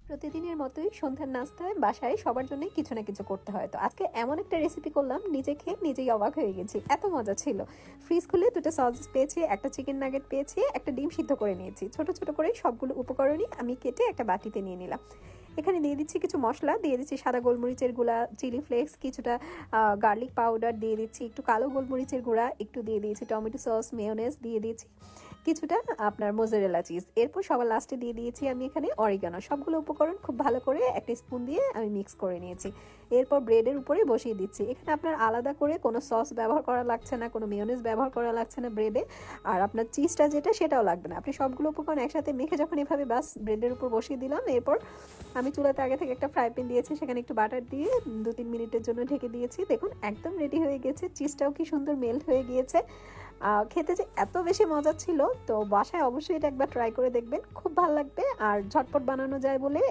প্রতিদিনের মতোই সন্ধ্যার নাস্তায় বাসায় সবার জন্য কিছু না কিছু করতে হয়। তো আজকে এমন একটা রেসিপি করলাম, নিজে খেয়ে নিজেই অবাক হয়ে গেছি, এত মজা ছিল। ফ্রিজ খুলে দুটো সসেস পেয়েছি, একটা চিকেন নাগেট পেয়েছি, একটা ডিম সিদ্ধ করে নিয়েছি। ছোট ছোট করে সবগুলো উপকরণই আমি কেটে একটা বাটিতে নিয়ে নিলাম। এখানে দিয়ে দিচ্ছি কিছু মশলা, দিয়ে দিচ্ছি সাদা গোলমরিচের গুঁড়া, চিলি ফ্লেক্স, কিছুটা গার্লিক পাউডার দিয়ে দিচ্ছি, একটু কালো গোলমরিচের গুঁড়া, একটু দিয়ে দিয়েছি টমেটো সস, মেয়োনেজ দিয়ে দিয়েছি, কিছুটা আপনার মোজারেলা চিজ। এরপর সবার লাস্টে দিয়ে দিয়েছি আমি এখানে অরিগানো। সবগুলো উপকরণ খুব ভালো করে একটা স্পুন দিয়ে আমি মিক্স করে নিয়েছি। এরপর ব্রেডের উপরে বসিয়ে দিচ্ছি। এখানে আপনার আলাদা করে কোনো সস ব্যবহার করা লাগছে না, কোনো মেয়োনেজ ব্যবহার করা লাগছে না ব্রেডে। আর আপনার চিজটা যেটা সেটাও লাগবে না। আপনি সবগুলো উপকরণ একসাথে মেখে যখন এভাবে বাস ব্রেডের উপর বসিয়ে দিলাম, এরপর আমি চুলাতে আগে থেকে একটা ফ্রাই প্যান দিয়েছি, সেখানে একটু বাটার দিয়ে 2-3 মিনিটের জন্য ঢেকে দিয়েছি। দেখুন একদম রেডি হয়ে গেছে। চিজটাও কি সুন্দর মেল্ট হয়ে গিয়েছে। খেতে যে এত বেশি মজা ছিল, তো বাসায় অবশ্যই এটা একবার ট্রাই করে দেখবেন, খুব ভালো লাগবে। আর ঝটপট বানানো যায় বলে